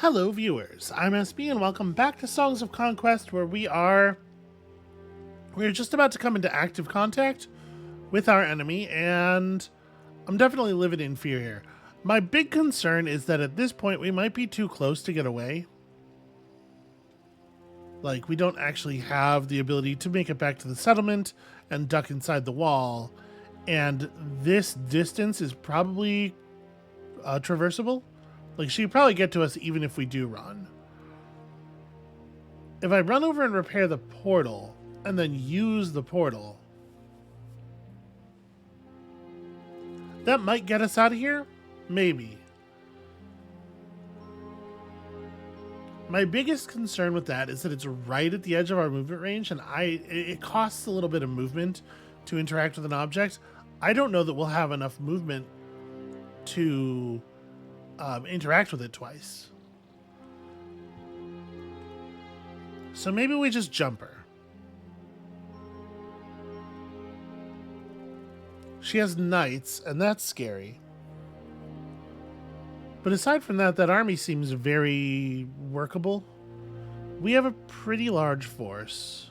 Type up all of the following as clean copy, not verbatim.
Hello viewers, I'm SB and welcome back to Songs of Conquest where we're just about to come into active contact with our enemy and I'm definitely living in fear here. My big concern is that at this point we might be too close to get away. Like, we don't actually have the ability to make it back to the settlement and duck inside the wall, and this distance is probably traversable. Like, she'd probably get to us even if we do run. If I run over and repair the portal, and then use the portal, that might get us out of here? Maybe. My biggest concern with that is that it's right at the edge of our movement range, and it costs a little bit of movement to interact with an object. I don't know that we'll have enough movement to interact with it twice. So maybe we just jump her. She has knights, and that's scary. But aside from that, that army seems very workable. We have a pretty large force,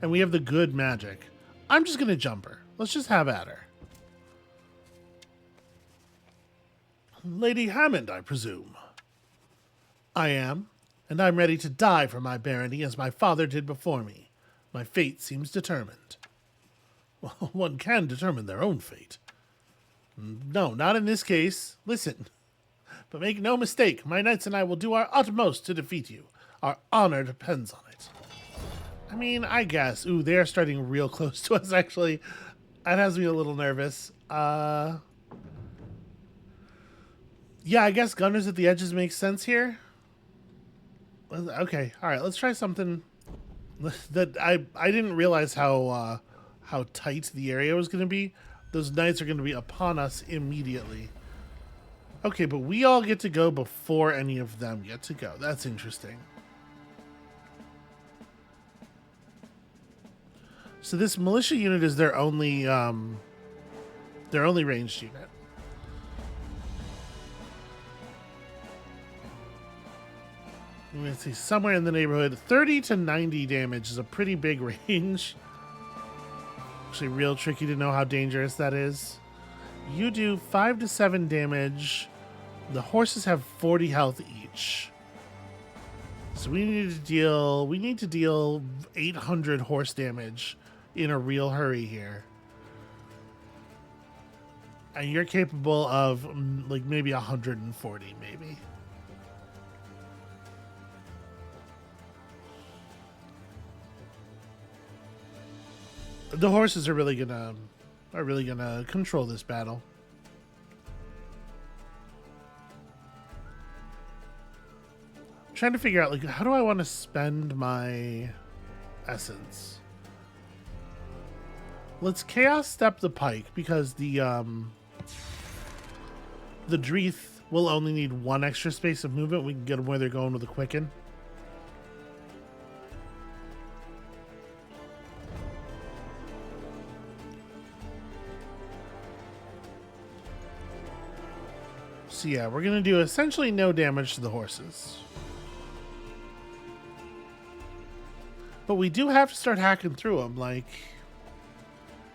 and we have the good magic. I'm just going to jump her. Let's just have at her. Lady Hammond, I presume. I am, and I'm ready to die for my barony as my father did before me. My fate seems determined. Well, one can determine their own fate. No, not in this case. Listen. But make no mistake, my knights and I will do our utmost to defeat you. Our honor depends on it. I mean, I guess. Ooh, they're starting real close to us, actually. That has me a little nervous. Yeah, I guess gunners at the edges makes sense here. Okay, all right, let's try something that I didn't realize how tight the area was going to be. Those knights are going to be upon us immediately. Okay, but we all get to go before any of them get to go. That's interesting. So this militia unit is their only ranged unit. Let's see, somewhere in the neighborhood, 30 to 90 damage is a pretty big range. Actually, real tricky to know how dangerous that is. You do 5 to 7 damage. The horses have 40 health each. So we need to deal 800 horse damage in a real hurry here. And you're capable of like maybe 140 maybe. The horses are really gonna control this battle. Trying to figure out, like, how do I want to spend my essence? Let's chaos step the pike because the Dreeth will only need 1 extra space of movement. We can get them where they're going with a quicken. So yeah, we're gonna do essentially no damage to the horses. But we do have to start hacking through them. Like,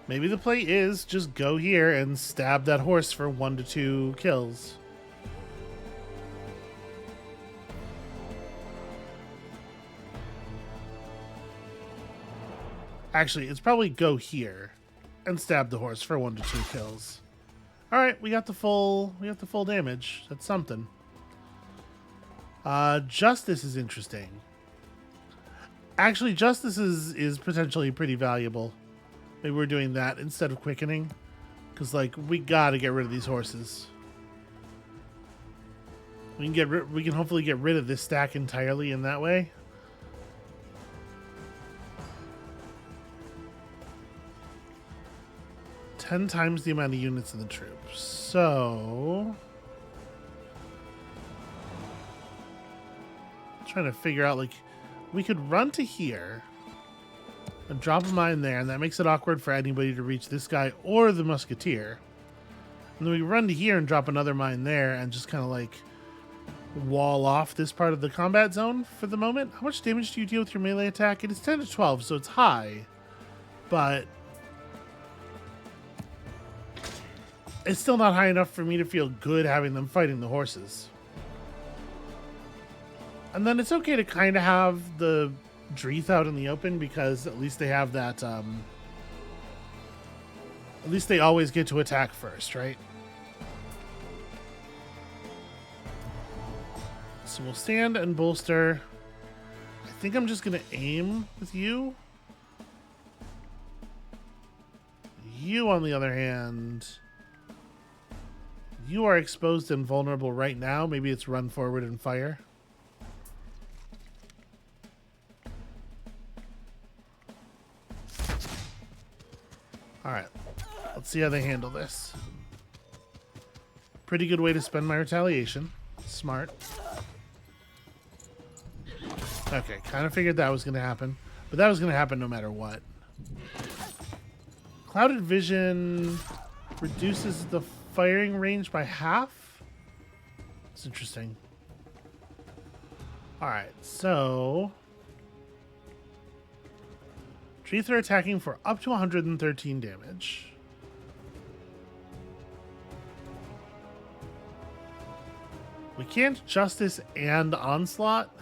maybe the play is just go here and stab that horse for 1 to 2 kills. Actually, it's probably go here and stab the horse for 1 to 2 kills. All right, we got the full damage. That's something. Justice is interesting. Actually, justice is potentially pretty valuable. Maybe we're doing that instead of quickening. Because, like, we gotta get rid of these horses. We can hopefully get rid of this stack entirely in that way. Ten times the amount of units in the troops. So trying to figure out, like, we could run to here and drop a mine there, and that makes it awkward for anybody to reach this guy or the musketeer. And then we run to here and drop another mine there and just kind of like wall off this part of the combat zone for the moment. How much damage do you deal with your melee attack? It is 10 to 12, so it's high, but it's still not high enough for me to feel good having them fighting the horses. And then it's okay to kind of have the Dreeth out in the open, because at least they have that, at least they always get to attack first, right? So we'll stand and bolster. I think I'm just going to aim with you. You, on the other hand, you are exposed and vulnerable right now. Maybe it's run forward and fire. All right, let's see how they handle this. Pretty good way to spend my retaliation. Smart. Okay, kind of figured that was going to happen, but that was going to happen no matter what. Clouded vision reduces the firing range by half. It's interesting. All right, so Dreeth are attacking for up to 113 damage. We can't Justice and Onslaught.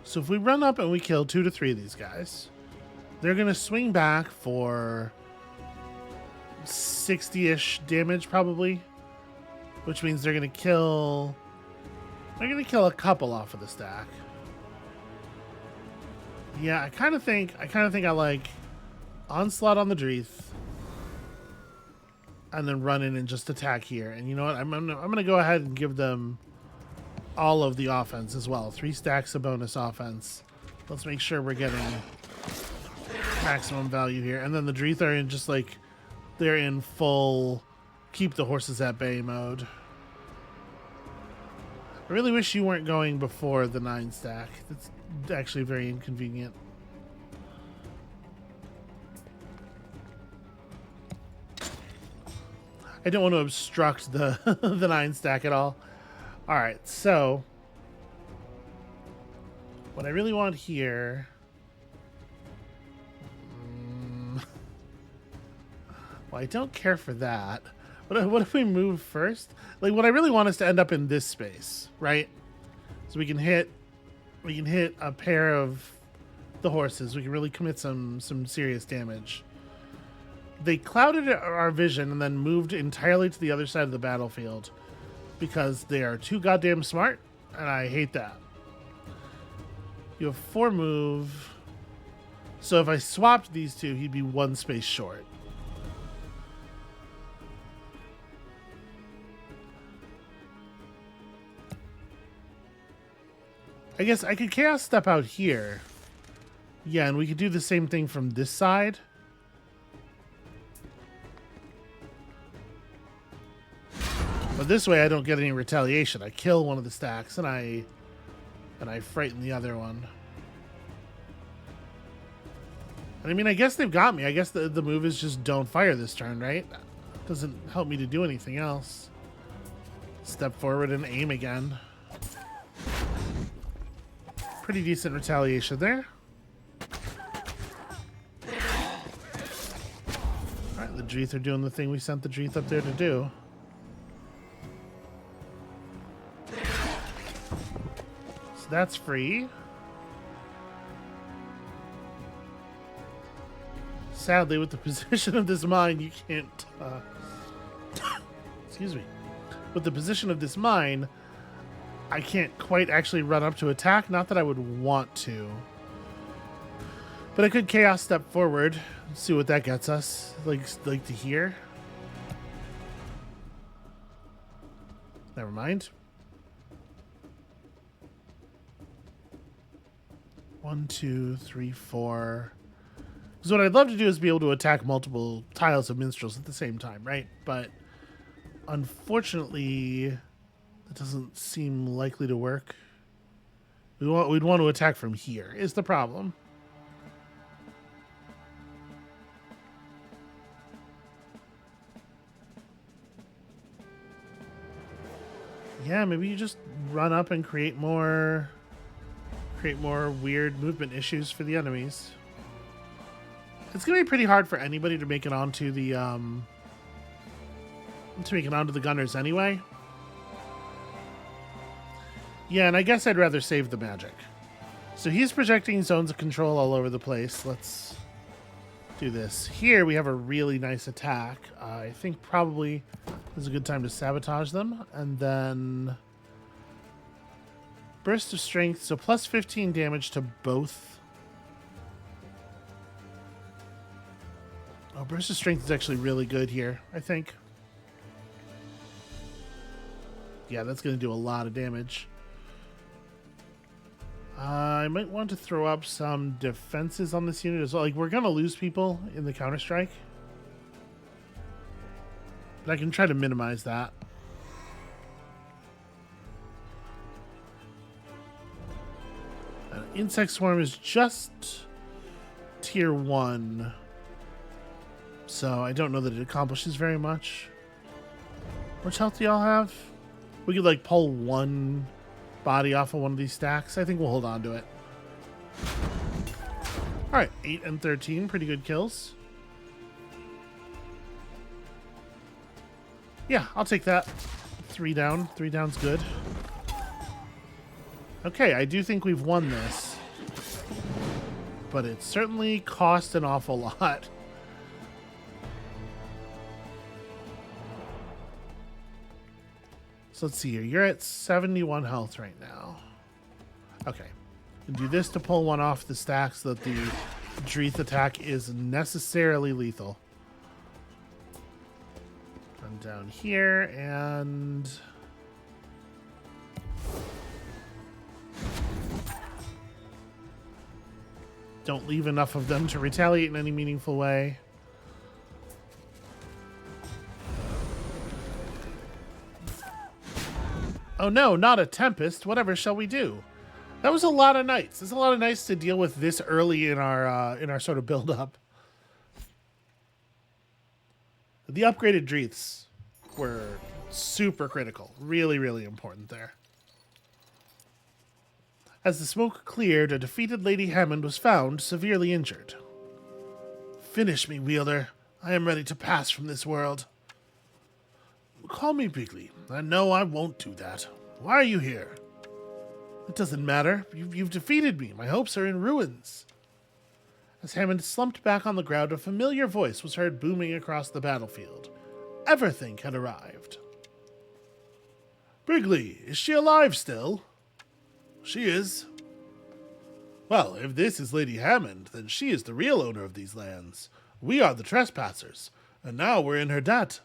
So if we run up and we kill 2 to 3 of these guys, they're going to swing back for 60-ish damage probably, which means they're going to kill a couple off of the stack. Yeah, I kind of think I like Onslaught on the Dreeth and then run in and just attack here. And you know what? I'm going to go ahead and give them all of the offense as well. 3 stacks of bonus offense. Let's make sure we're getting maximum value here. And then the Dreeth are in just like, they're in full keep the horses at bay mode. I really wish you weren't going before the 9 stack. That's actually very inconvenient. I don't want to obstruct the the 9 stack at all. All right, so what I really want here, well, I don't care for that. What if we move first? Like, what I really want is to end up in this space, right? So we can hit a pair of the horses. We can really commit some serious damage. They clouded our vision and then moved entirely to the other side of the battlefield, because they are too goddamn smart, and I hate that. You have 4 move, so if I swapped these two, he'd be 1 space short. I guess I could Chaos Step out here. Yeah, and we could do the same thing from this side. But this way I don't get any retaliation. I kill one of the stacks and I frighten the other one. And I mean, I guess they've got me. I guess the move is just don't fire this turn, right? Doesn't help me to do anything else. Step forward and aim again. Pretty decent retaliation there. Alright, the Dreeth are doing the thing we sent the Dreeth up there to do. So that's free. Sadly, with the position of this mine, you can't... excuse me. With the position of this mine, I can't quite actually run up to attack. Not that I would want to. But I could Chaos Step forward. See what that gets us. Like to here. Never mind. 1, 2, 3, 4... Because what I'd love to do is be able to attack multiple tiles of minstrels at the same time, right? But Unfortunately, that doesn't seem likely to work. We'd want to attack from here, is the problem. Yeah, maybe you just run up and create more weird movement issues for the enemies. It's gonna be pretty hard for anybody to make it onto the gunners anyway. Yeah, and I guess I'd rather save the magic. So he's projecting zones of control all over the place. Let's do this. Here we have a really nice attack. I think probably this is a good time to sabotage them. And then burst of strength, so plus 15 damage to both. Oh, burst of strength is actually really good here, I think. Yeah, that's going to do a lot of damage. I might want to throw up some defenses on this unit as well. Like, we're going to lose people in the Counter-Strike. But I can try to minimize that. Insect Swarm is just tier 1. So I don't know that it accomplishes very much. How much health do y'all have? We could, like, pull one body off of one of these stacks. I think we'll hold on to it. Alright, 8 and 13. Pretty good kills. Yeah, I'll take that. 3 down. 3 down's good. Okay, I do think we've won this. But it certainly cost an awful lot. So let's see here. You're at 71 health right now. Okay. And do this to pull one off the stack so that the Dreeth attack is necessarily lethal. Run down here and... don't leave enough of them to retaliate in any meaningful way. Oh no, not a Tempest. Whatever shall we do? That was a lot of knights. There's a lot of knights to deal with this early in our sort of build-up. The upgraded Dreeths were super critical. Really, really important there. As the smoke cleared, a defeated Lady Hammond was found, severely injured. Finish me, wielder. I am ready to pass from this world. Call me Bigley. I know I won't do that. Why are you here? It doesn't matter. You've defeated me. My hopes are in ruins. As Hammond slumped back on the ground, a familiar voice was heard booming across the battlefield. Everything had arrived. Bigley, is she alive still? She is. Well, if this is Lady Hammond, then she is the real owner of these lands. We are the trespassers, and now we're in her debt.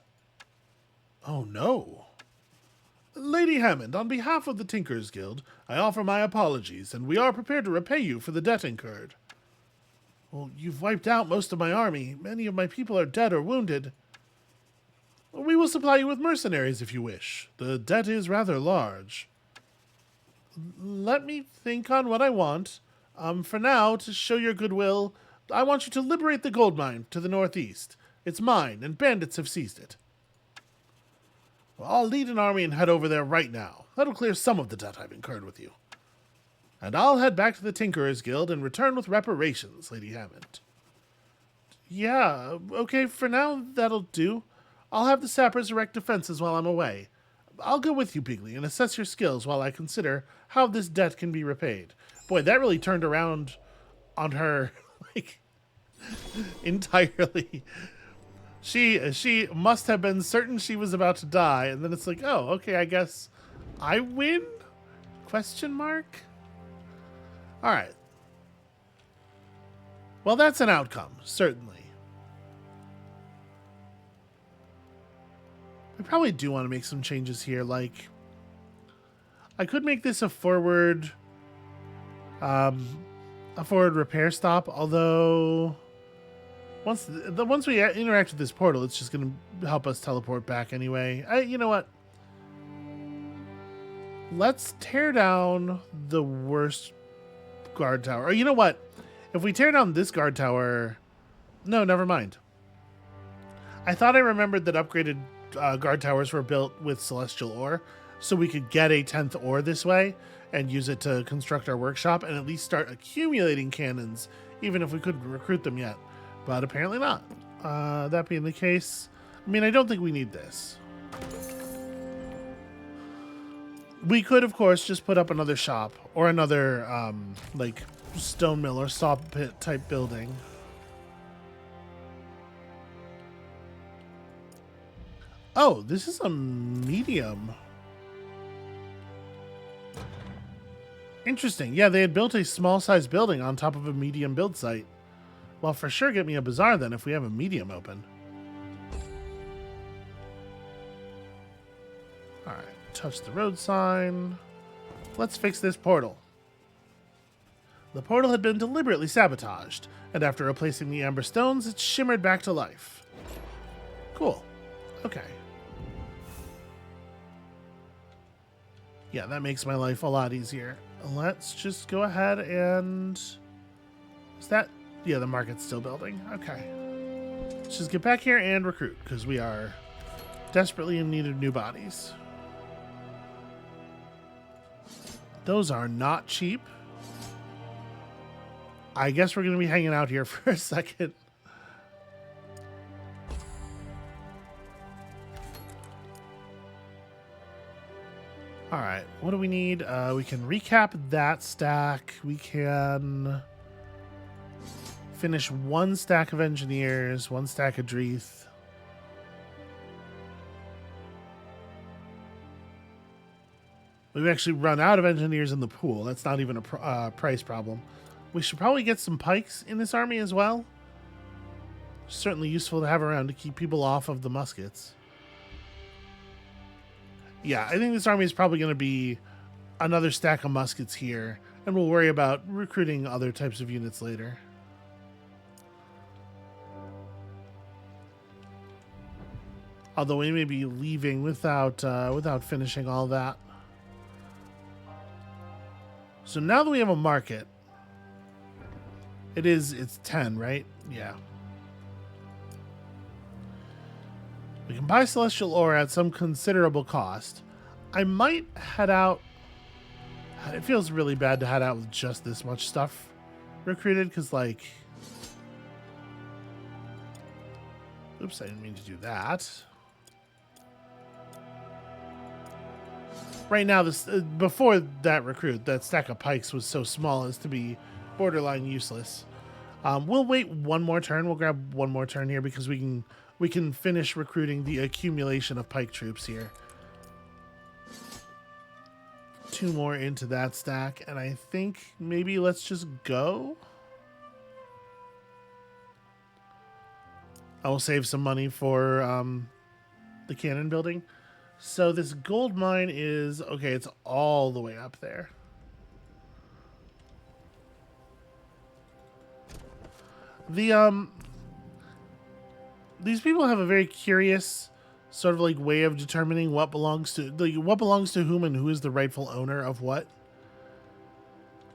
Oh, no. Lady Hammond, on behalf of the Tinkers Guild, I offer my apologies, and we are prepared to repay you for the debt incurred. Well, you've wiped out most of my army. Many of my people are dead or wounded. We will supply you with mercenaries if you wish. The debt is rather large. Let me think on what I want. For now, to show your goodwill, I want you to liberate the gold mine to the northeast. It's mine, and bandits have seized it. Well, I'll lead an army and head over there right now. That'll clear some of the debt I've incurred with you. And I'll head back to the Tinkerers Guild and return with reparations, Lady Hammond. Yeah, okay, for now, that'll do. I'll have the sappers erect defenses while I'm away. I'll go with you, Bigley, and assess your skills while I consider how this debt can be repaid. Boy, that really turned around on her, like, entirely. She must have been certain she was about to die, and then it's like, oh, okay, I guess I win? Question mark? All right. Well, that's an outcome, certainly. I probably do want to make some changes here, like I could make this a forward repair stop, although Once we interact with this portal, it's just going to help us teleport back anyway. You know what? Let's tear down the worst guard tower. Or you know what? If we tear down this guard tower... No, never mind. I thought I remembered that upgraded guard towers were built with celestial ore, so we could get a 10th ore this way and use it to construct our workshop and at least start accumulating cannons, even if we couldn't recruit them yet. But apparently not. That being the case, I mean, I don't think we need this. We could, of course, just put up another shop or another, like, stone mill or saw pit type building. Oh, this is a medium. Interesting. Yeah, they had built a small-sized building on top of a medium build site. Well, for sure get me a bazaar then if we have a medium open. Alright, touch the road sign. Let's fix this portal. The portal had been deliberately sabotaged, and after replacing the amber stones, it shimmered back to life. Cool. Okay. Yeah, that makes my life a lot easier. Let's just go ahead and... Is that... Yeah, the market's still building. Okay. Let's just get back here and recruit, because we are desperately in need of new bodies. Those are not cheap. I guess we're going to be hanging out here for a second. All right, what do we need? We can recap that stack. We can finish one stack of engineers, one stack of Dreeth. We've actually run out of engineers in the pool. That's not even a price problem. We should probably get some pikes in this army as well. Certainly useful to have around to keep people off of the muskets. Yeah, I think this army is probably going to be another stack of muskets here, and we'll worry about recruiting other types of units later. Although we may be leaving without finishing all that. So now that we have a market, it's 10, right? Yeah. We can buy celestial ore at some considerable cost. I might head out. It feels really bad to head out with just this much stuff recruited, because, like... Oops, I didn't mean to do that. Right now, this before that recruit, that stack of pikes was so small as to be borderline useless. We'll wait one more turn. We'll grab one more turn here because we can finish recruiting the accumulation of pike troops here. 2 more into that stack, and I think maybe let's just go. I will save some money for the cannon building. So this gold mine is, okay, it's all the way up there. These people have a very curious sort of like way of determining what belongs to whom and who is the rightful owner of what.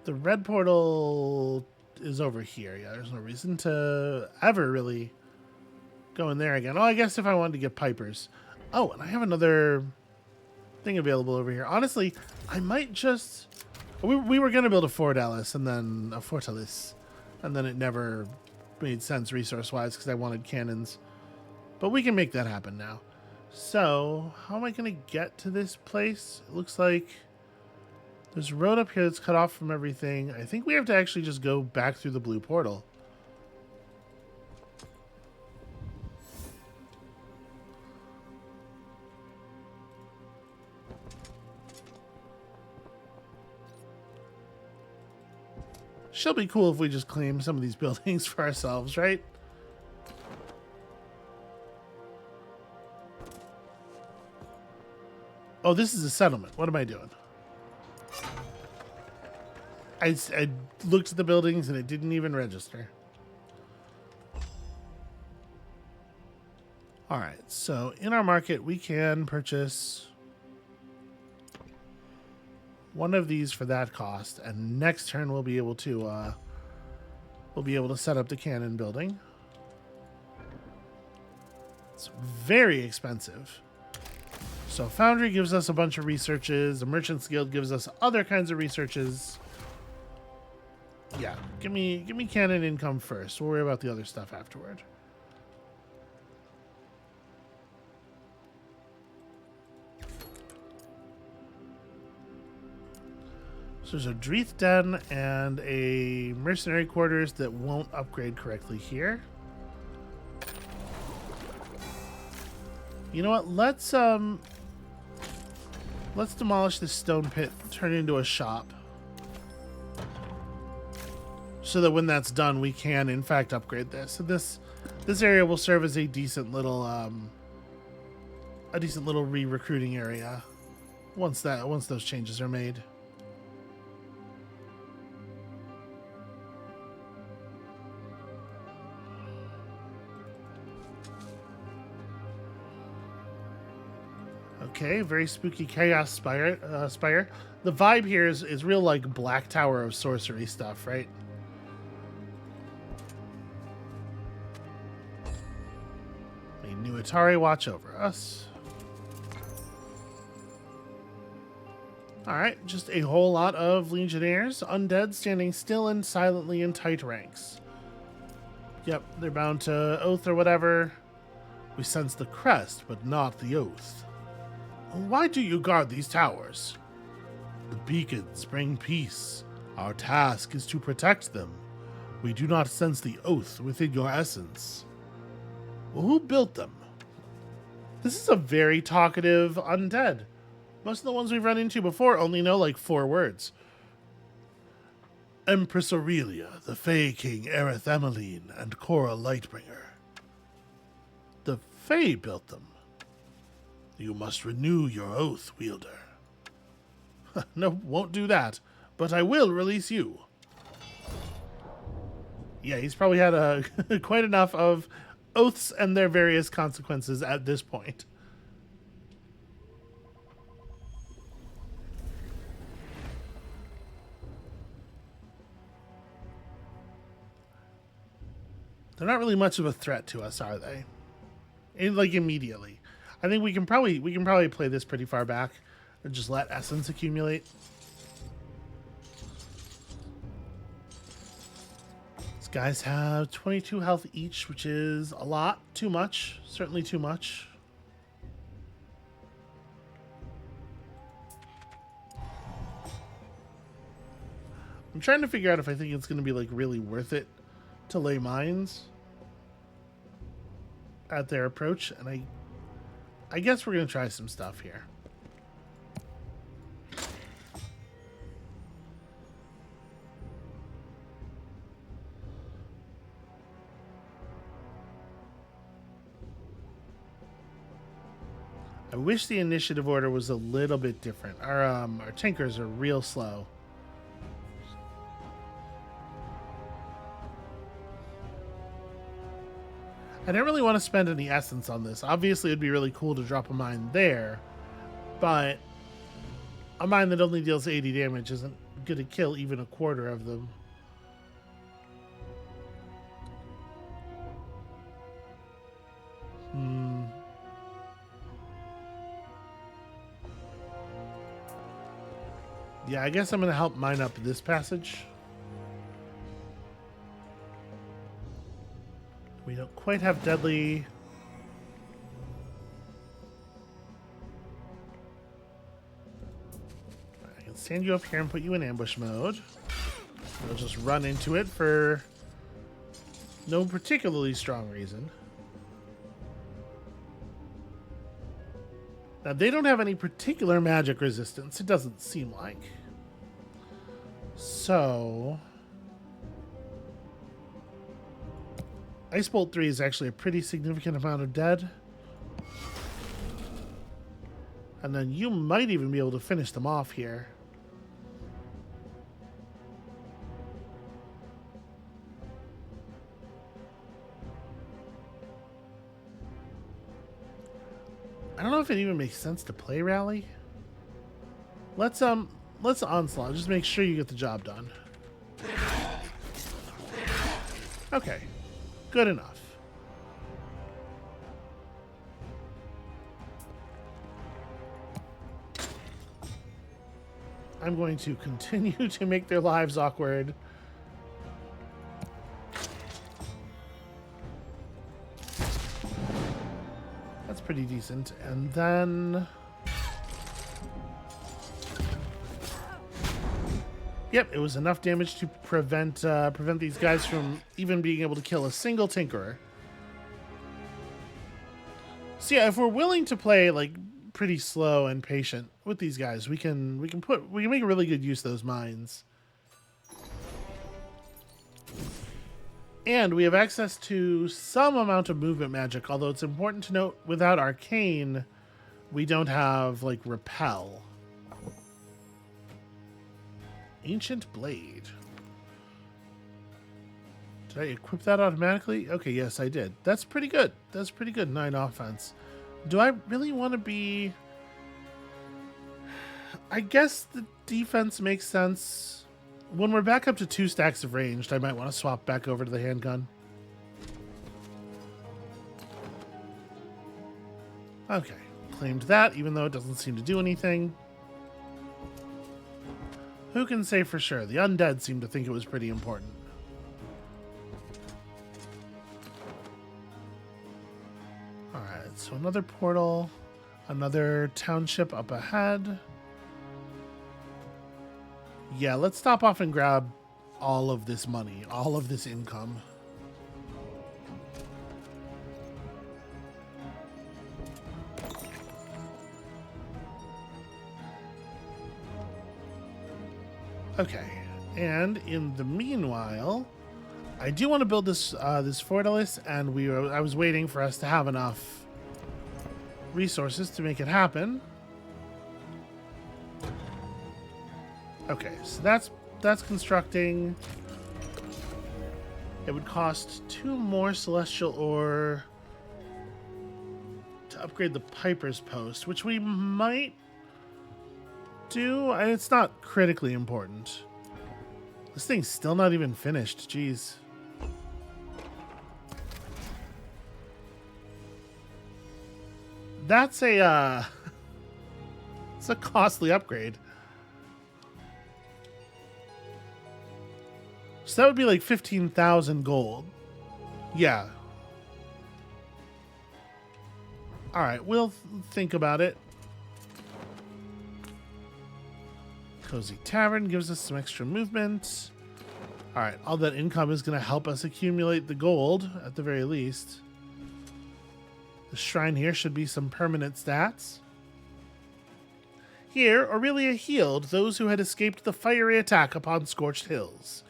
The red portal is over here. Yeah, there's no reason to ever really go in there again. Oh, I guess if I wanted to get pipers. Oh, and I have another thing available over here. Honestly, I might just... We were going to build a fortalice and then a fortalice, and then it never made sense resource-wise because I wanted cannons. But we can make that happen now. So, how am I going to get to this place? It looks like there's a road up here that's cut off from everything. I think we have to actually just go back through the blue portal. She'll be cool if we just claim some of these buildings for ourselves, right? Oh, this is a settlement. What am I doing? I looked at the buildings and it didn't even register. Alright, so in our market we can purchase one of these for that cost, and next turn we'll be able to set up the cannon building. It's very expensive. So Foundry gives us a bunch of researches, the Merchants Guild gives us other kinds of researches. Yeah, give me cannon income first. We'll worry about the other stuff afterward. So there's a Dreeth Den and a mercenary quarters that won't upgrade correctly here. You know what? Let's demolish this stone pit, turn it into a shop, so that when that's done, we can in fact upgrade this. So this area will serve as a decent little re-recruiting area once those changes are made. Okay, very spooky Chaos Spire. The vibe here is real like Black Tower of Sorcery stuff, right? A new Atari watch over us. Alright, just a whole lot of Legionnaires, undead standing still and silently in tight ranks. Yep, they're bound to oath or whatever. We sense the crest, but not the oath. Why do you guard these towers? The beacons bring peace. Our task is to protect them. We do not sense the oath within your essence. Well, who built them? This is a very talkative undead. Most of the ones we've run into before only know like 4 words. Empress Aurelia, the Fae King Aerith Emmeline, and Cora Lightbringer. The Fae built them. You must renew your oath, wielder. No, won't do that, but I will release you. Yeah, he's probably had quite enough of oaths and their various consequences at this point. They're not really much of a threat to us, are they? Like immediately. I think we can probably play this pretty far back and just let essence accumulate. These guys have 22 health each, which is a lot. Too much. Certainly too much. I'm trying to figure out if I think it's going to be like really worth it to lay mines at their approach, and I guess we're going to try some stuff here. I wish the initiative order was a little bit different. Our tankers are real slow. I don't really want to spend any essence on this. Obviously, it'd be really cool to drop a mine there, but a mine that only deals 80 damage isn't going to kill even a quarter of them. Yeah, I guess I'm going to help mine up this passage. We don't quite have deadly. I can stand you up here and put you in ambush mode. We'll just run into it for no particularly strong reason. Now, they don't have any particular magic resistance, it doesn't seem like. So Ice Bolt 3 is actually a pretty significant amount of dead. And then you might even be able to finish them off here. if it even makes sense to play rally. Let's onslaught. Just make sure you get the job done. Okay. Good enough. I'm going to continue to make their lives awkward. That's pretty decent. And then... Yep, it was enough damage to prevent these guys from even being able to kill a single Tinkerer. So yeah, if we're willing to play like pretty slow and patient with these guys, we can make a really good use of those mines. And we have access to some amount of movement magic, although it's important to note without Arcane, we don't have like Repel. Ancient Blade. Did I equip that automatically? Okay, yes, I did. That's pretty good. That's pretty good. 9 offense. Do I really want to be... I guess the defense makes sense. When we're back up to 2 stacks of ranged, I might want to swap back over to the handgun. Okay. Claimed that, even though it doesn't seem to do anything. Who can say for sure? The undead seem to think it was pretty important. Alright, so another portal. Another township up ahead. Yeah, let's stop off and grab all of this money. All of this income. Okay, and in the meanwhile, I do want to build this this fortalice, and I was waiting for us to have enough resources to make it happen. Okay, so that's constructing. It would cost 2 more celestial ore to upgrade the Piper's Post, which we might do. And it's not critically important. This thing's still not even finished. Jeez. That's a it's a costly upgrade. So that would be like 15,000 gold. Yeah. All right, we'll think about it. Cozy Tavern gives us some extra movement. All right, all that income is going to help us accumulate the gold at the very least. The shrine here should be some permanent stats. Here, Aurelia healed those who had escaped the fiery attack upon Scorched Hills.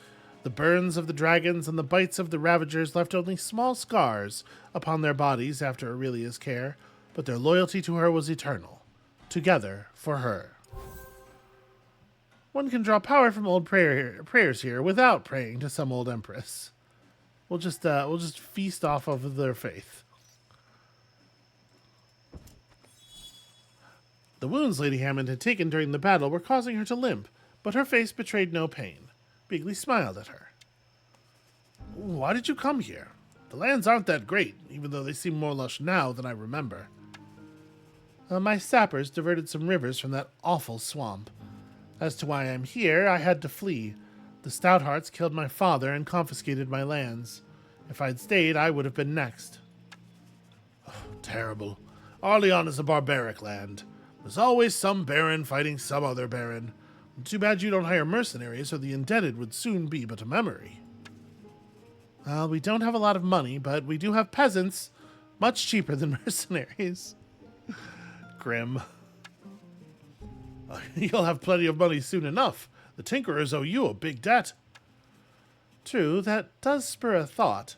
The burns of the dragons and the bites of the ravagers left only small scars upon their bodies after Aurelia's care, but their loyalty to her was eternal. Together for her. One can draw power from old prayers here without praying to some old empress. We'll just feast off of their faith. The wounds Lady Hammond had taken during the battle were causing her to limp, but her face betrayed no pain. Bigley smiled at her. Why did you come here? The lands aren't that great, even though they seem more lush now than I remember. My sappers diverted some rivers from that awful swamp. As to why I'm here, I had to flee. The Stouthearts killed my father and confiscated my lands. If I'd stayed, I would have been next. Oh, terrible. Arleon is a barbaric land. There's always some baron fighting some other baron. Too bad you don't hire mercenaries, or the indebted would soon be but a memory. Well, we don't have a lot of money, but we do have peasants. Much cheaper than mercenaries. Grim. You'll have plenty of money soon enough. The Tinkerers owe you a big debt. True, that does spur a thought.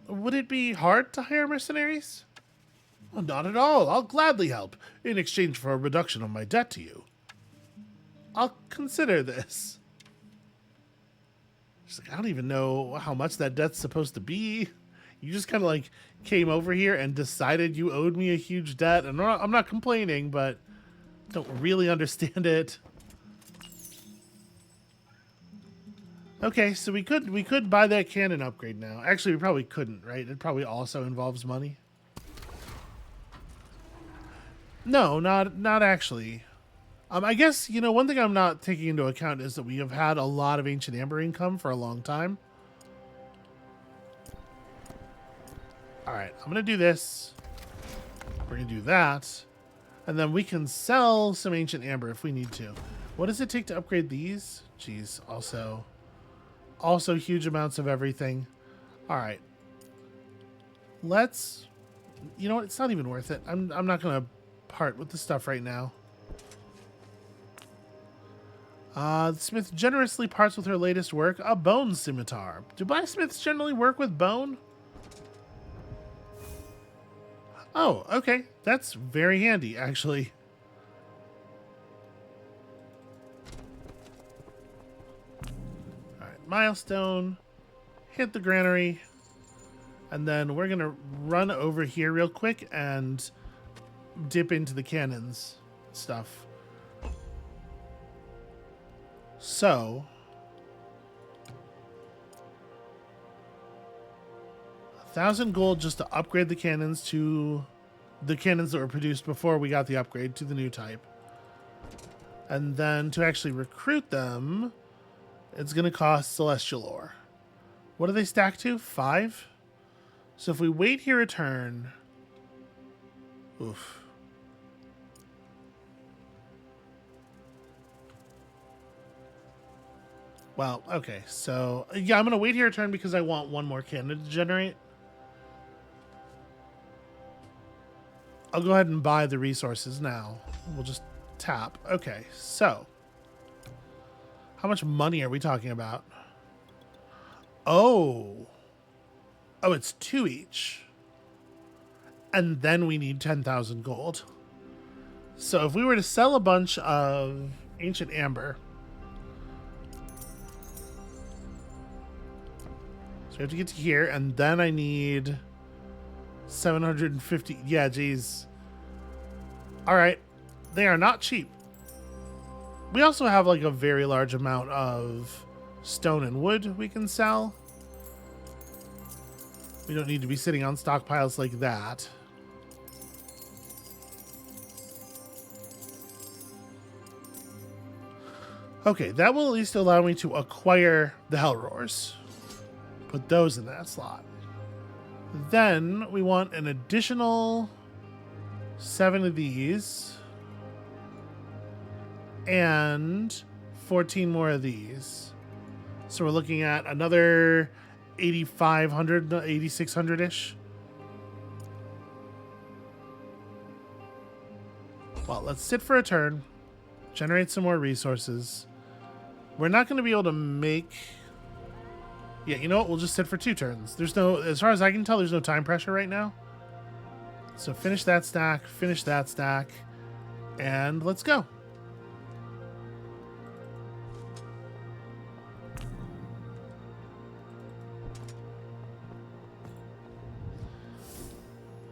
Would it be hard to hire mercenaries? Well, not at all. I'll gladly help, in exchange for a reduction of my debt to you. I'll consider this. She's like, I don't even know how much that debt's supposed to be. You just kind of like came over here and decided you owed me a huge debt. And I'm not complaining, but don't really understand it. Okay, so we could buy that cannon upgrade now. Actually, we probably couldn't, right? It probably also involves money. No, not actually. I guess, you know, one thing I'm not taking into account is that we have had a lot of ancient amber income for a long time. All right, I'm going to do this. We're going to do that. And then we can sell some ancient amber if we need to. What does it take to upgrade these? Jeez, also huge amounts of everything. All right. Let's, you know what? It's not even worth it. I'm not going to part with the stuff right now. The smith generously parts with her latest work, a bone scimitar. Do blacksmiths generally work with bone? Oh, okay. That's very handy, actually. All right, milestone. Hit the granary. And then we're going to run over here real quick and dip into the cannons stuff. So, 1,000 gold just to upgrade the cannons to the cannons that were produced before we got the upgrade to the new type. And then to actually recruit them, it's going to cost celestial ore. What do they stack to? 5? So if we wait here a turn... Oof. Well, okay, so yeah, I'm going to wait here a turn because I want one more cannon to generate. I'll go ahead and buy the resources now. We'll just tap. Okay, so how much money are we talking about? Oh, it's 2 each. And then we need 10,000 gold. So if we were to sell a bunch of ancient amber... I have to get to here, and then I need 750. Yeah, geez. All right. They are not cheap. We also have like a very large amount of stone and wood we can sell. We don't need to be sitting on stockpiles like that. Okay, that will at least allow me to acquire the Hell Roars. Put those in that slot. Then we want an additional 7 of these and 14 more of these. So we're looking at another 8,500, 8,600-ish. Well, let's sit for a turn, generate some more resources. We're not going to be able to make... Yeah, you know what? We'll just sit for 2 turns. There's no, as far as I can tell, there's no time pressure right now. So finish that stack, and let's go.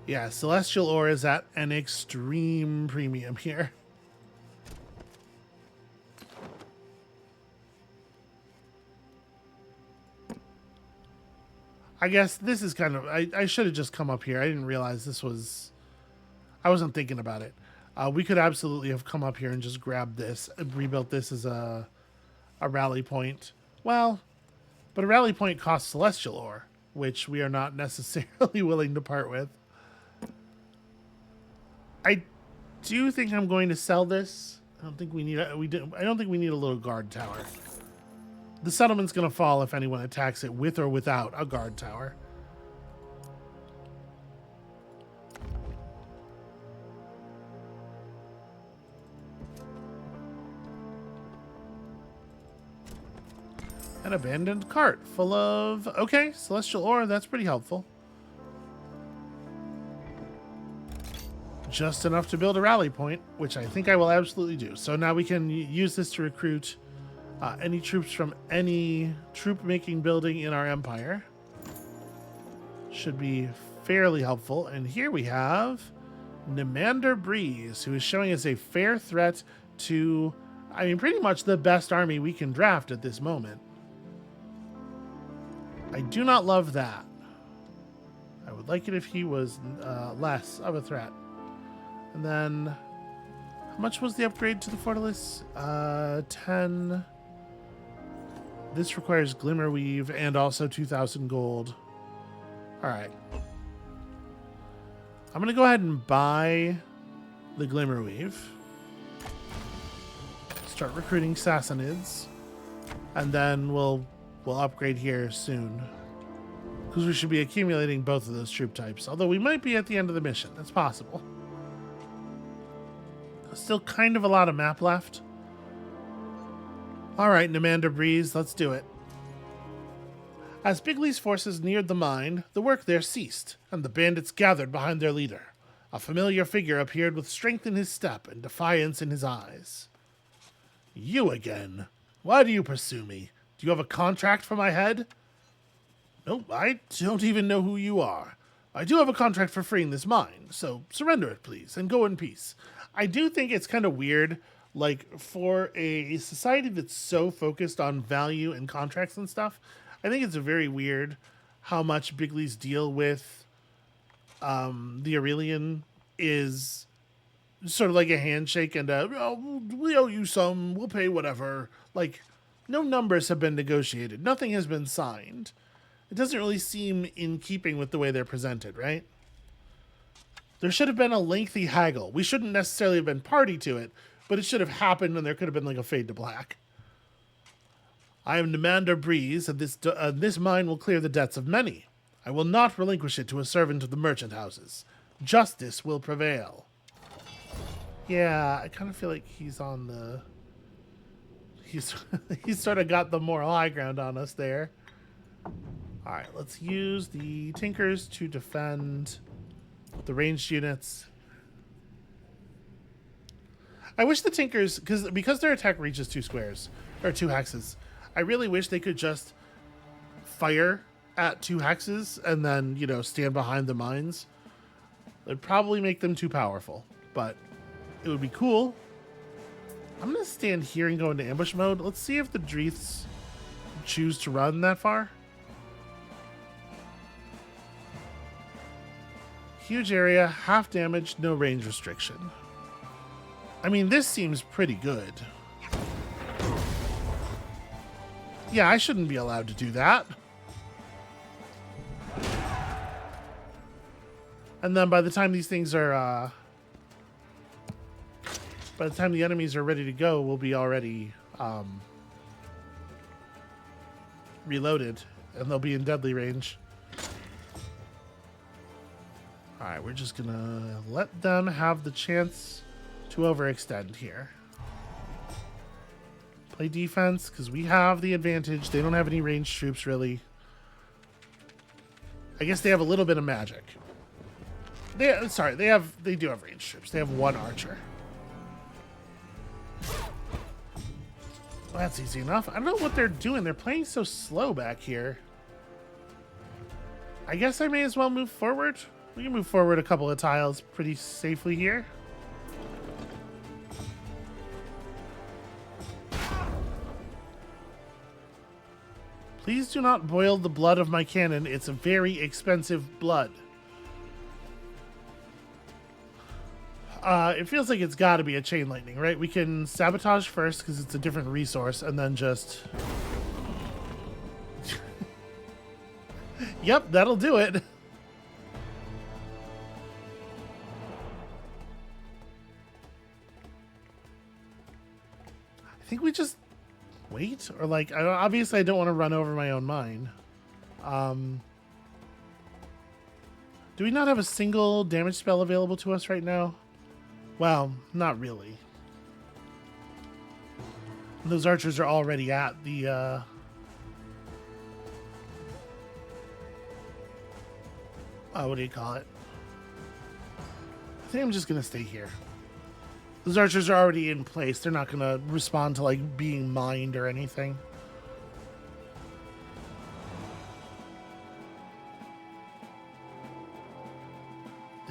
Yeah, celestial ore is at an extreme premium here. I guess this is kind of... I should have just come up here. I didn't realize this was... I wasn't thinking about it. We could absolutely have come up here and just grabbed this and rebuilt this as a rally point. Well, but a rally point costs celestial ore, which we are not necessarily willing to part with. I do think I'm going to sell this. I don't think we need a little guard tower. The settlement's going to fall if anyone attacks it with or without a guard tower. An abandoned cart full of... Okay, celestial ore, that's pretty helpful. Just enough to build a rally point, which I think I will absolutely do. So now we can use this to recruit any troops from any troop-making building in our empire. Should be fairly helpful. And here we have Neander Breeze, who is showing us a fair threat to, I mean, pretty much the best army we can draft at this moment. I do not love that. I would like it if he was less of a threat. And then, how much was the upgrade to the Fortalice? 10. This requires Glimmerweave and also 2,000 gold. All right. I'm going to go ahead and buy the Glimmerweave. Start recruiting Sassanids. And then we'll upgrade here soon. Because we should be accumulating both of those troop types. Although we might be at the end of the mission. That's possible. Still kind of a lot of map left. Alright, Neander Breeze, let's do it. As Bigley's forces neared the mine, the work there ceased, and the bandits gathered behind their leader. A familiar figure appeared with strength in his step and defiance in his eyes. You again? Why do you pursue me? Do you have a contract for my head? Nope, I don't even know who you are. I do have a contract for freeing this mine, so surrender it, please, and go in peace. I do think it's kind of weird, like, for a society that's so focused on value and contracts and stuff, I think it's very weird how much Bigley's deal with the Aurelian is sort of like a handshake and we owe you some, we'll pay whatever. Like, no numbers have been negotiated. Nothing has been signed. It doesn't really seem in keeping with the way they're presented, right? There should have been a lengthy haggle. We shouldn't necessarily have been party to it, but it should have happened and there could have been like a fade to black. I am Neander Breeze, and this mine will clear the debts of many. I will not relinquish it to a servant of the merchant houses. Justice will prevail. Yeah, I kind of feel like he's on the... He's sort of got the moral high ground on us there. Alright, let's use the Tinkers to defend the ranged units. I wish the Tinkers, because their attack reaches 2 squares, or 2 hexes, I really wish they could just fire at 2 hexes and then, you know, stand behind the mines. It'd probably make them too powerful, but it would be cool. I'm going to stand here and go into ambush mode. Let's see if the Dreeths choose to run that far. Huge area, half damage, no range restriction. I mean, this seems pretty good. Yeah, I shouldn't be allowed to do that. And then by the time these things are, by the time the enemies are ready to go, we'll be already reloaded, and they'll be in deadly range. Alright, we're just gonna let them have the chance to overextend here. Play defense, because we have the advantage. They don't have any ranged troops, really. I guess they have a little bit of magic. They do have ranged troops. They have 1 archer. Well, that's easy enough. I don't know what they're doing. They're playing so slow back here. I guess I may as well move forward. We can move forward a couple of tiles pretty safely here. Please do not boil the blood of my cannon. It's a very expensive blood. It feels like it's got to be a chain lightning, right? We can sabotage first because it's a different resource, and then just... Yep, that'll do it. I think we just wait, or like, obviously I don't want to run over my own mine. Do we not have a single damage spell available to us right now? Well, not really. Those archers are already at the what do you call it? I think I'm just gonna stay here. Those archers are already in place. They're not gonna respond to like being mined or anything.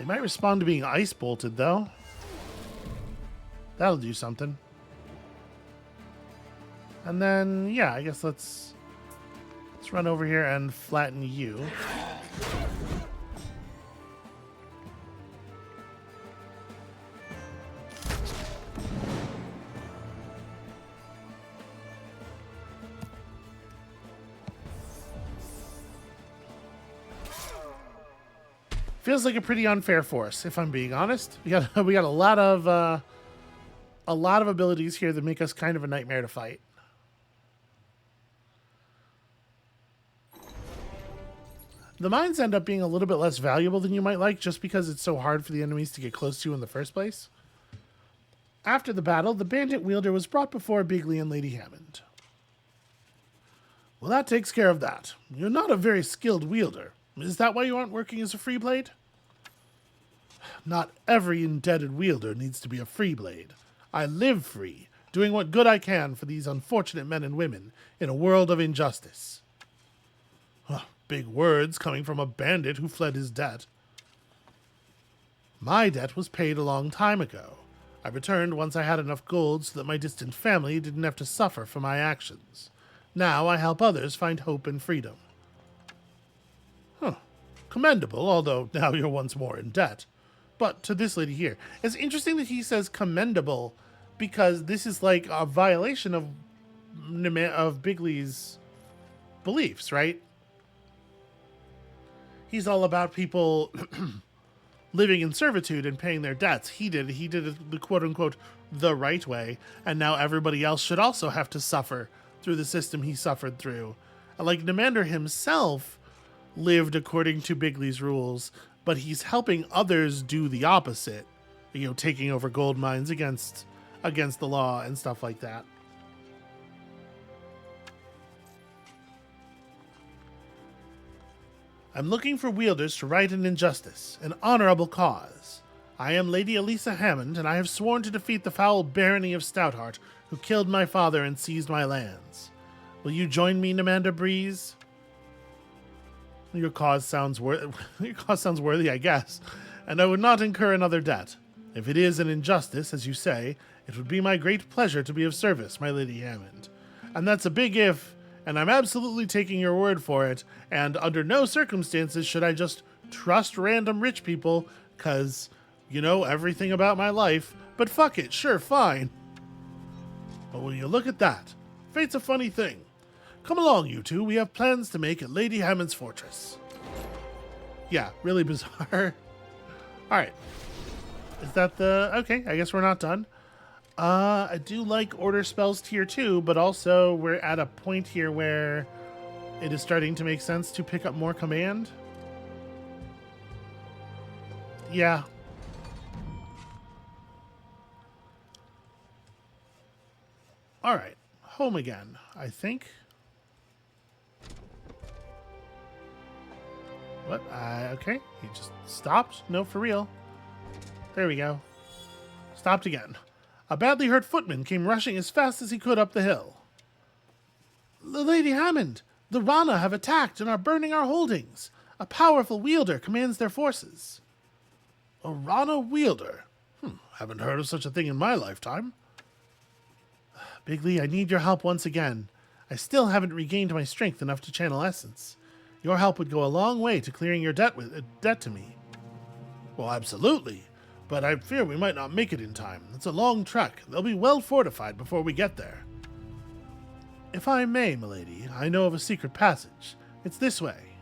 They might respond to being ice bolted, though. That'll do something. And then, yeah, I guess let's run over here and flatten you. Feels like a pretty unfair force, if I'm being honest. We got a lot of abilities here that make us kind of a nightmare to fight. The mines end up being a little bit less valuable than you might like, just because it's so hard for the enemies to get close to you in the first place. After the battle, the bandit wielder was brought before Bigley and Lady Hammond. Well, that takes care of that. You're not a very skilled wielder. Is that why you aren't working as a free blade? Not every indebted wielder needs to be a free blade. I live free, doing what good I can for these unfortunate men and women in a world of injustice. Big words coming from a bandit who fled his debt. My debt was paid a long time ago. I returned once I had enough gold so that my distant family didn't have to suffer for my actions. Now I help others find hope and freedom. Commendable, although now you're once more in debt. But to this lady here, it's interesting that he says commendable, because this is like a violation of Bigley's beliefs, right? He's all about people living in servitude and paying their debts. He did it the quote-unquote the right way, and now everybody else should also have to suffer through the system he suffered through. Like Neander himself lived according to Bigley's rules, but he's helping others do the opposite. You know, taking over gold mines against the law and stuff like that. I'm looking for wielders to right an injustice, an honorable cause. I am Lady Elisa Hammond, and I have sworn to defeat the foul barony of Stoutheart, who killed my father and seized my lands. Will you join me, Neander Breeze? Your cause sounds worthy, I guess, and I would not incur another debt. If it is an injustice, as you say, it would be my great pleasure to be of service, my Lady Hammond. And that's a big if, and I'm absolutely taking your word for it, and under no circumstances should I just trust random rich people, 'cause you know everything about my life, but fuck it, sure, fine. But when you look at that, fate's a funny thing. Come along, you two. We have plans to make at Lady Hammond's fortress. Yeah, really bizarre. Alright. Is that the... Okay, I guess we're not done. I do like order spells tier 2, but also we're at a point here where it is starting to make sense to pick up more command. Yeah. Alright. Home again, I think. What? Okay. He just stopped? No, for real. There we go. Stopped again. A badly hurt footman came rushing as fast as he could up the hill. Lady Hammond, the Ranna have attacked and are burning our holdings. A powerful wielder commands their forces. A Ranna wielder? Haven't heard of such a thing in my lifetime. Bigley, I need your help once again. I still haven't regained my strength enough to channel essence. Your help would go a long way to clearing your debt to me. Well, absolutely. But I fear we might not make it in time. It's a long trek. They'll be well fortified before we get there. If I may, milady, I know of a secret passage. It's this way.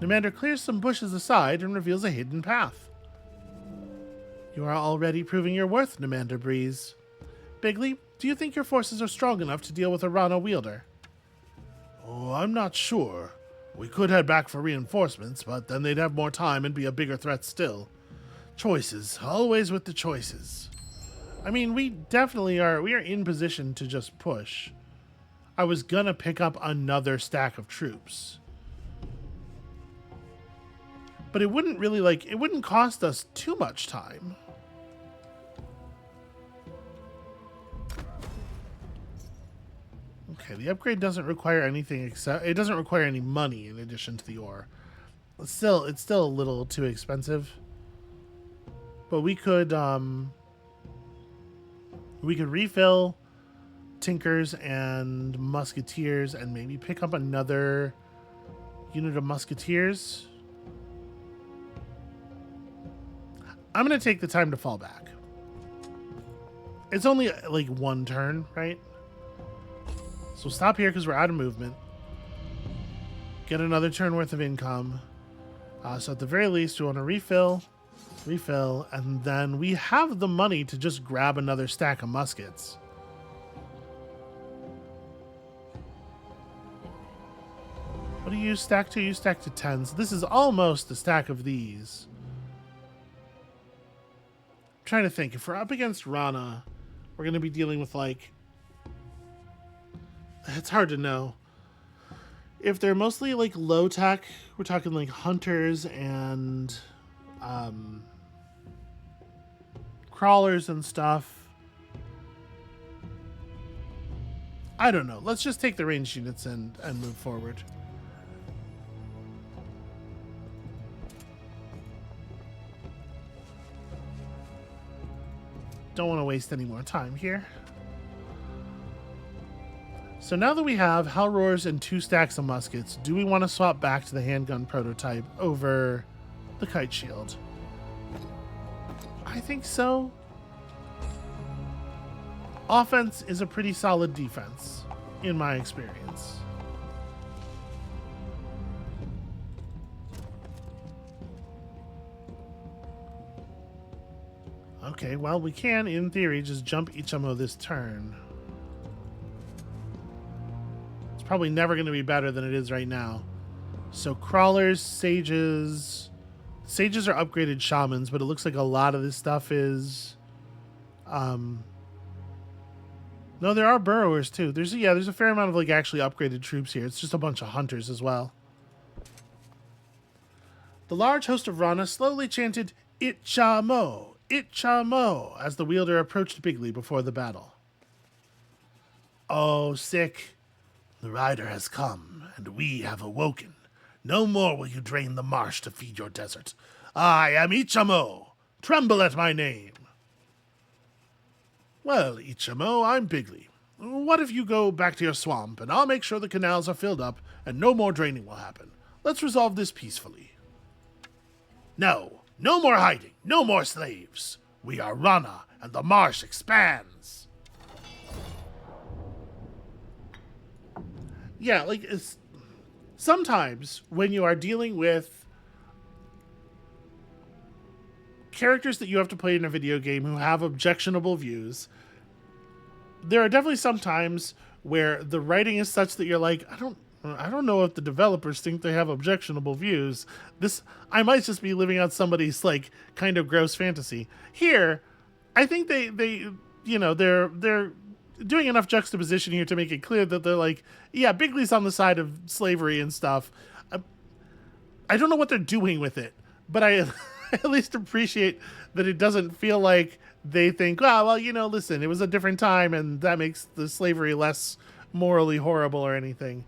Neander clears some bushes aside and reveals a hidden path. You are already proving your worth, Neander Breeze. Bigley, do you think your forces are strong enough to deal with a Ranna wielder? Oh, I'm not sure. We could head back for reinforcements, but then they'd have more time and be a bigger threat still. Choices. Always with the choices. I mean, we definitely are. We are in position to just push. I was gonna pick up another stack of troops. But it wouldn't really, it wouldn't cost us too much time. Okay, the upgrade doesn't require anything except... It doesn't require any money in addition to the ore. It's still a little too expensive. but we could refill Tinkers and Musketeers and maybe pick up another unit of Musketeers. I'm going to take the time to fall back. It's only like one turn, right? So stop here because we're out of movement. Get another turn worth of income. So at the very least, we want to refill, and then we have the money to just grab another stack of muskets. What do you stack to? You stack to 10. So this is almost a stack of these. I'm trying to think. If we're up against Ranna, we're going to be dealing with, like... It's hard to know. If they're mostly, like, low tech, we're talking, like, hunters and crawlers and stuff. I don't know. Let's just take the ranged units and move forward. Don't want to waste any more time here. So now that we have Hell Roars and 2 stacks of muskets, do we want to swap back to the handgun prototype over the kite shield? I think so. Offense is a pretty solid defense, in my experience. Okay, well, we can, in theory, just jump Ichamo this turn. It's probably never going to be better than it is right now. So crawlers, sages... Sages are upgraded shamans, but it looks like a lot of this stuff is... No, there are burrowers, too. There's a fair amount of, like, actually upgraded troops here. It's just a bunch of hunters as well. The large host of Ranna slowly chanted, Ichamo! Ichamo! As the wielder approached Bigley before the battle. Oh, sick. The rider has come, and we have awoken. No more will you drain the marsh to feed your desert. I am Ichamo. Tremble at my name. Well, Ichamo, I'm Bigley. What if you go back to your swamp, and I'll make sure the canals are filled up, and no more draining will happen. Let's resolve this peacefully. No. No more hiding. No more slaves. We are Ranna, and the marsh expands. Yeah, like, sometimes when you are dealing with characters that you have to play in a video game who have objectionable views, there are definitely some times where the writing is such that you're like, I don't know if the developers think they have objectionable views. I might just be living out somebody's, like, kind of gross fantasy. Here, I think they're doing enough juxtaposition here to make it clear that they're like, yeah, Bigley's on the side of slavery and stuff. I don't know what they're doing with it, but I at least appreciate that it doesn't feel like they think, oh, well, listen, it was a different time and that makes the slavery less morally horrible or anything.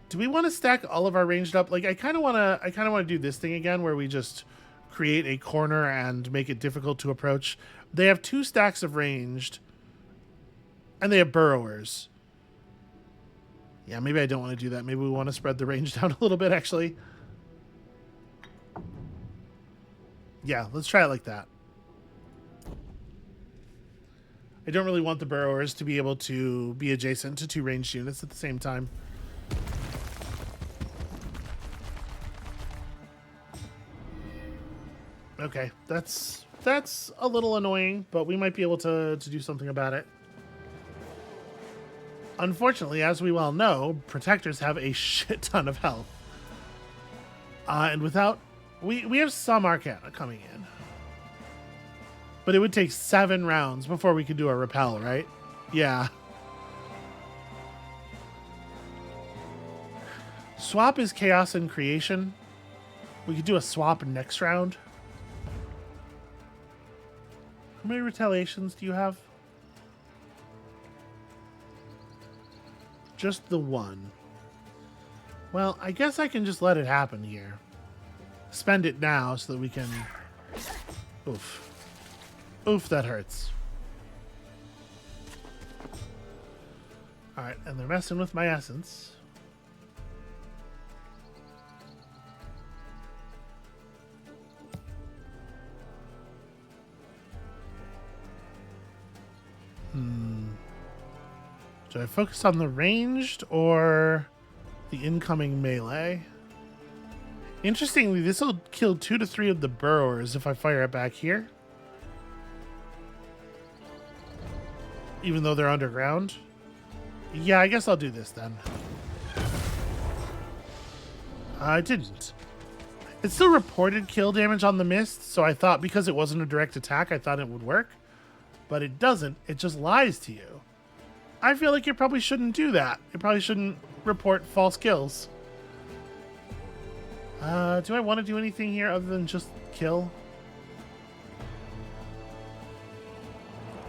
Do we want to stack all of our ranged up? Like, I kind of want to do this thing again where we just create a corner and make it difficult to approach. They have 2 stacks of ranged, and they have burrowers. Yeah, maybe I don't want to do that. Maybe we want to spread the range down a little bit, actually. Yeah, let's try it like that. I don't really want the burrowers to be able to be adjacent to 2 ranged units at the same time. Okay, that's a little annoying, but we might be able to do something about it. Unfortunately, as we well know, protectors have a shit ton of health. And without... We have some Arcana coming in. But it would take 7 rounds before we could do a repel, right? Yeah. Swap is chaos and creation. We could do a swap next round. How many retaliations do you have? Just the 1. Well, I guess I can just let it happen here. Spend it now so that we can Oof. Oof, that hurts. Alright, and they're messing with my essence. Do I focus on the ranged or the incoming melee? Interestingly, this will kill 2 to 3 of the burrowers if I fire it back here. Even though they're underground. Yeah, I guess I'll do this then. I didn't. It still reported kill damage on the mist, so I thought because it wasn't a direct attack, I thought it would work. But it doesn't. It just lies to you. I feel like you probably shouldn't do that. You probably shouldn't report false kills. Do I want to do anything here other than just kill?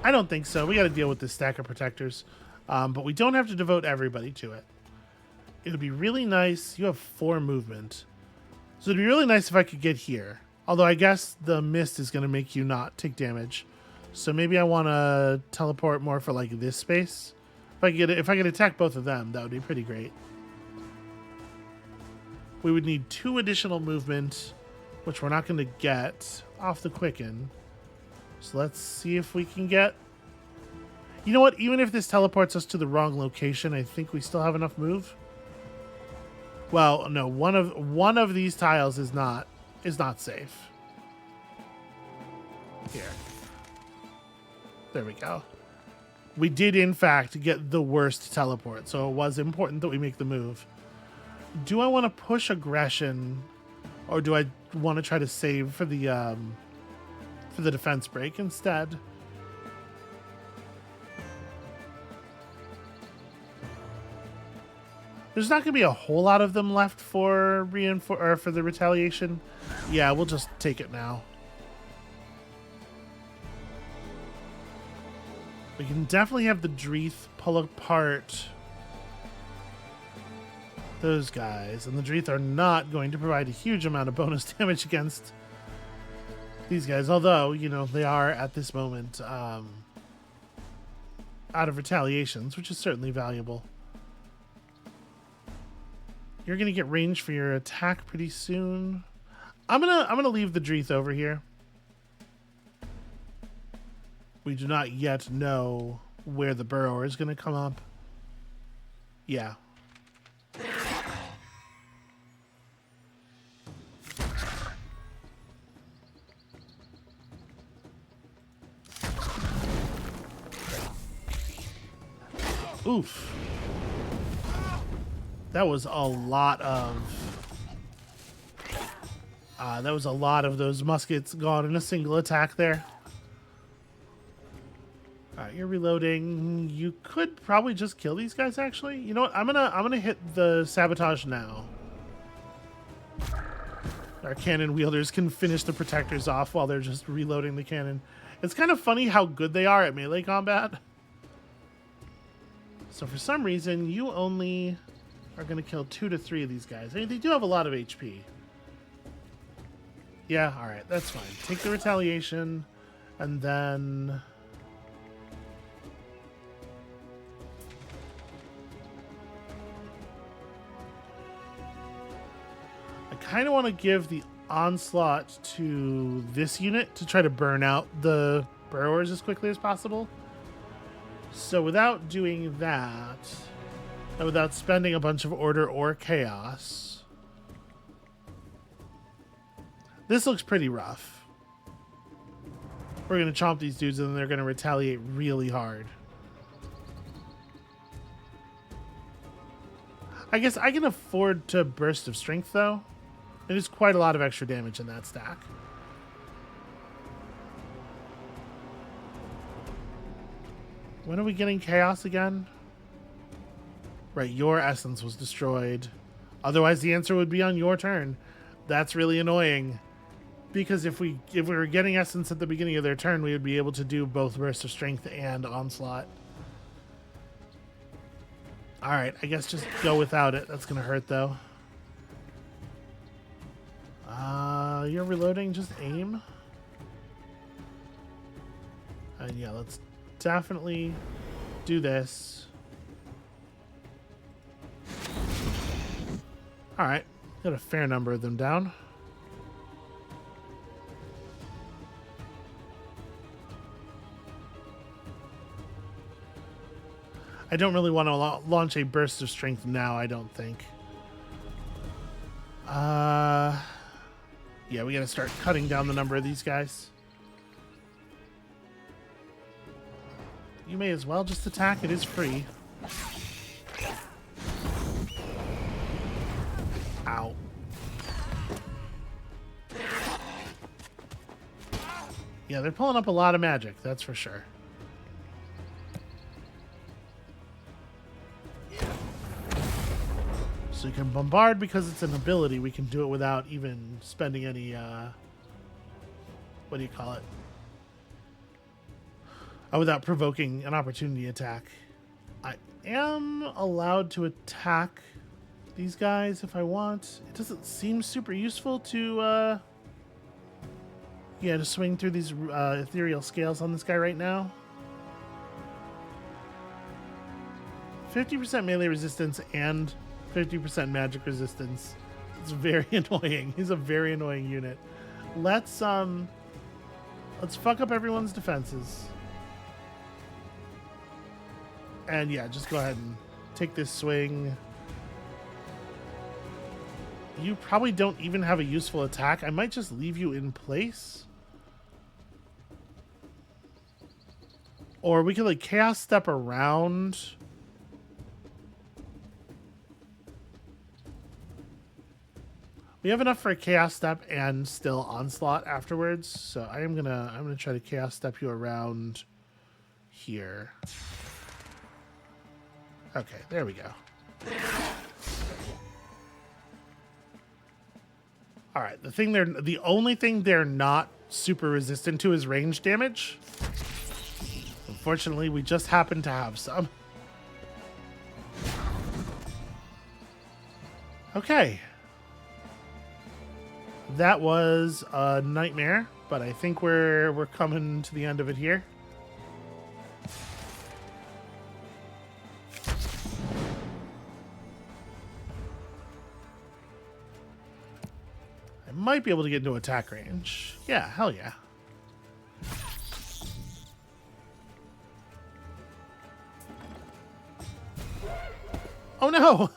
I don't think so. We got to deal with this stack of protectors. But we don't have to devote everybody to it. It would be really nice. You have 4 movement. So it'd be really nice if I could get here. Although I guess the mist is going to make you not take damage. So maybe I want to teleport more for like this space. If I could attack both of them, that would be pretty great. We would need 2 additional movement, which we're not going to get off the quicken. So let's see if we can get... You know what? Even if this teleports us to the wrong location, I think we still have enough move. Well, no, one of these tiles is not safe. Here. There we go. We did, in fact, get the worst teleport, so it was important that we make the move. Do I want to push aggression, or do I want to try to save for the defense break instead? There's not going to be a whole lot of them left for the retaliation. Yeah, we'll just take it now. We can definitely have the Dreath pull apart those guys. And the Dreath are not going to provide a huge amount of bonus damage against these guys. Although, you know, they are at this moment out of retaliations, which is certainly valuable. You're going to get range for your attack pretty soon. I'm gonna leave the Dreath over here. We do not yet know where the burrower is going to come up. Yeah. Oof. That was a lot of... those muskets gone in a single attack there. Alright, you're reloading. You could probably just kill these guys, actually. You know what? I'm gonna hit the sabotage now. Our cannon wielders can finish the protectors off while they're just reloading the cannon. It's kind of funny how good they are at melee combat. So for some reason, you only are going to kill 2 to 3 of these guys. I mean, they do have a lot of HP. Yeah, alright, that's fine. Take the retaliation, and then... I kind of want to give the onslaught to this unit to try to burn out the burrowers as quickly as possible. So without doing that, and without spending a bunch of order or chaos, this looks pretty rough. We're going to chomp these dudes and then they're going to retaliate really hard. I guess I can afford to Burst of Strength, though. It is quite a lot of extra damage in that stack. When are we getting chaos again? Right, your essence was destroyed. Otherwise, the answer would be on your turn. That's really annoying. Because if we were getting essence at the beginning of their turn, we would be able to do both Burst of Strength and Onslaught. Alright, I guess just go without it. That's going to hurt, though. You're reloading. Just aim. And yeah, let's definitely do this. Alright, got a fair number of them down. I don't really want to launch a burst of strength now, I don't think. Yeah, we gotta start cutting down the number of these guys. You may as well just attack, it is free. Ow. Yeah, they're pulling up a lot of magic, that's for sure. So you can bombard because it's an ability. We can do it without even spending any, what do you call it? Oh, without provoking an opportunity attack. I am allowed to attack these guys if I want. It doesn't seem super useful to, yeah, to swing through these ethereal scales on this guy right now. 50% melee resistance and 50% magic resistance. It's very annoying. He's a very annoying unit. Let's fuck up everyone's defenses. And yeah, just go ahead and take this swing. You probably don't even have a useful attack. I might just leave you in place. Or we could like chaos step around. We have enough for a chaos step and still onslaught afterwards. So I'm gonna try to chaos step you around here. Okay, there we go. All right, the only thing they're not super resistant to is range damage. Unfortunately, we just happen to have some. Okay. That was a nightmare, but I think we're coming to the end of it here. I might be able to get into attack range. Yeah, hell yeah. Oh no!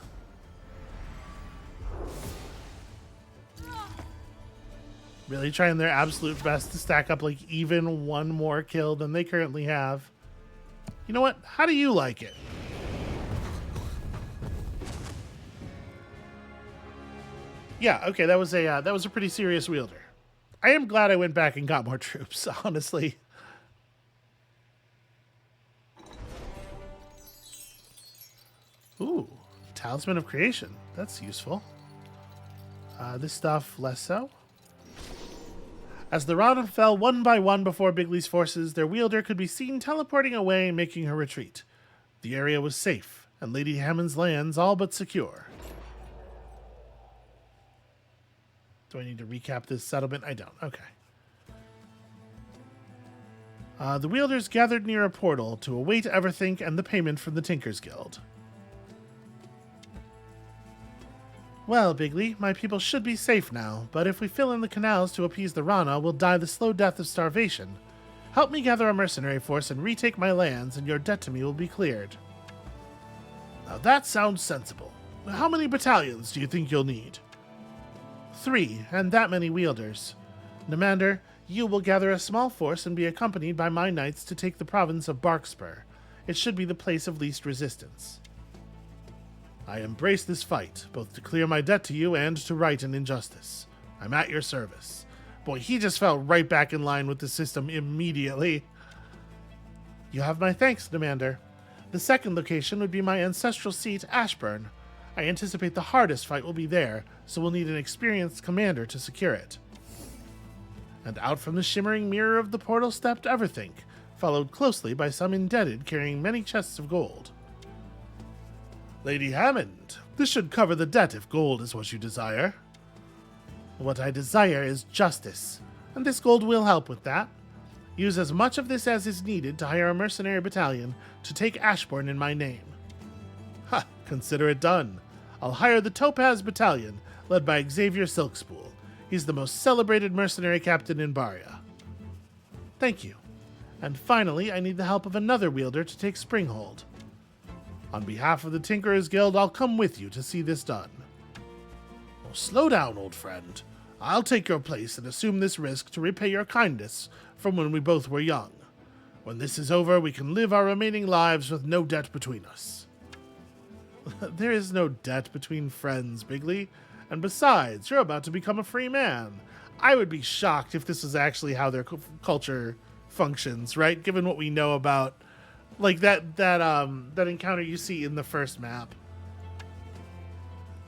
Really trying their absolute best to stack up like even one more kill than they currently have. You know what? How do you like it? Yeah, okay, that was a pretty serious wielder. I am glad I went back and got more troops, honestly. Ooh, Talisman of Creation. That's useful. This stuff, less so. As the Ranna fell one by one before Bigley's forces, their wielder could be seen teleporting away and making her retreat. The area was safe, and Lady Hammond's lands all but secure. Do I need to recap this settlement? I don't. Okay. The wielders gathered near a portal to await Everthink and the payment from the Tinkers Guild. Well, Bigley, my people should be safe now, but if we fill in the canals to appease the Ranna, we'll die the slow death of starvation. Help me gather a mercenary force and retake my lands, and your debt to me will be cleared. Now that sounds sensible. How many battalions do you think you'll need? 3, and that many wielders. Neander, you will gather a small force and be accompanied by my knights to take the province of Barkspur. It should be the place of least resistance. I embrace this fight, both to clear my debt to you and to right an injustice. I'm at your service. Boy, he just fell right back in line with the system immediately. You have my thanks, Neander. The second location would be my ancestral seat, Ashburn. I anticipate the hardest fight will be there, so we'll need an experienced commander to secure it. And out from the shimmering mirror of the portal stepped Everthink, followed closely by some indebted carrying many chests of gold. Lady Hammond, this should cover the debt if gold is what you desire. What I desire is justice, and this gold will help with that. Use as much of this as is needed to hire a mercenary battalion to take Ashbourne in my name. Ha! Consider it done. I'll hire the Topaz Battalion, led by Xavier Silkspool. He's the most celebrated mercenary captain in Baria. Thank you. And finally, I need the help of another wielder to take Springhold. On behalf of the Tinkerers Guild, I'll come with you to see this done. Oh, slow down, old friend. I'll take your place and assume this risk to repay your kindness from when we both were young. When this is over, we can live our remaining lives with no debt between us. There is no debt between friends, Bigley. And besides, you're about to become a free man. I would be shocked if this is actually how their culture functions, right? Given what we know about, like, that encounter you see in the first map.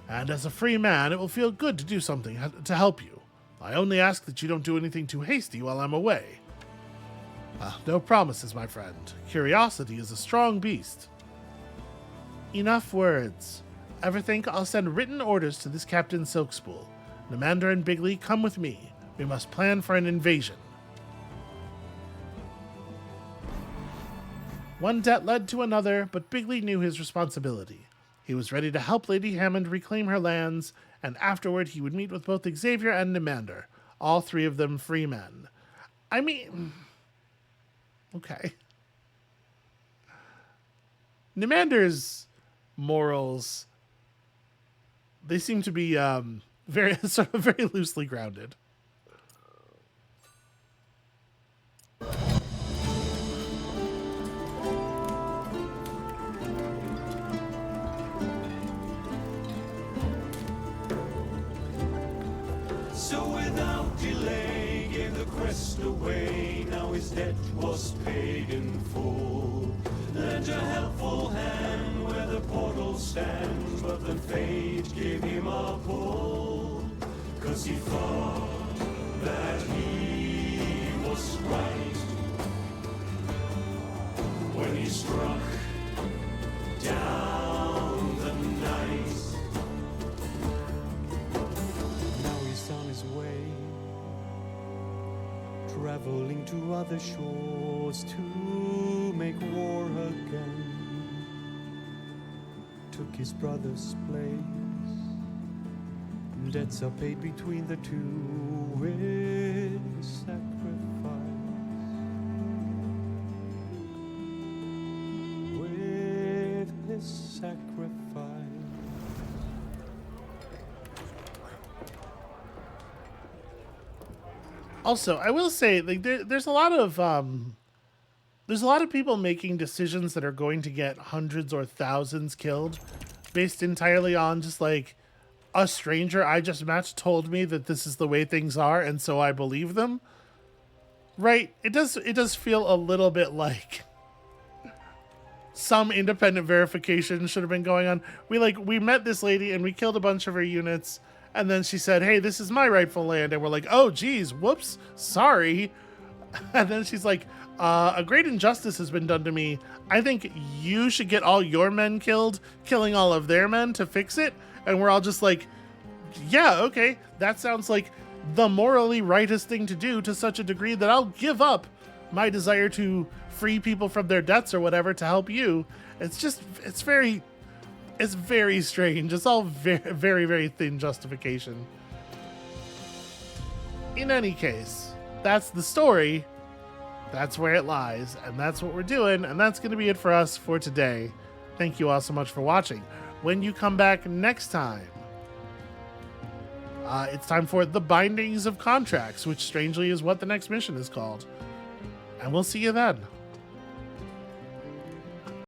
And as a free man, it will feel good to do something to help you. I only ask that you don't do anything too hasty while I'm away. No promises, my friend. Curiosity is a strong beast. Enough words. Ever think I'll send written orders to this Captain Silkspool? Neander and Bigley, come with me. We must plan for an invasion. One debt led to another, but Bigley knew his responsibility. He was ready to help Lady Hammond reclaim her lands, and afterward he would meet with both Xavier and Neander, all three of them free men. I mean... Okay. Neander's morals, they seem to be very loosely grounded. So without delay, gave the quest away. Now his debt was paid in full. Lent a helpful hand where the portal stands, but then fate gave him a pull. 'Cause he thought that he was right when he struck down the night. Now he's on his way, traveling to other shores to make war again. Took his brother's place, debts are paid between the two with sacrifice. With his sacrifice. Also, I will say, like, there's a lot of people making decisions that are going to get hundreds or thousands killed, based entirely on just like a stranger I just met told me that this is the way things are, and so I believe them. Right? It does feel a little bit like some independent verification should have been going on. We met this lady and we killed a bunch of her units. And then she said, hey, this is my rightful land. And we're like, oh, geez, whoops, sorry. And then she's like, a great injustice has been done to me. I think you should get all your men killed, killing all of their men to fix it. And we're all just like, yeah, okay. That sounds like the morally rightest thing to do, to such a degree that I'll give up my desire to free people from their debts or whatever to help you. It's very strange. It's all very, very, very thin justification. In any case, that's the story. That's where it lies. And that's what we're doing. And that's going to be it for us for today. Thank you all so much for watching. When you come back next time, it's time for the Bindings of Contracts, which strangely is what the next mission is called. And we'll see you then.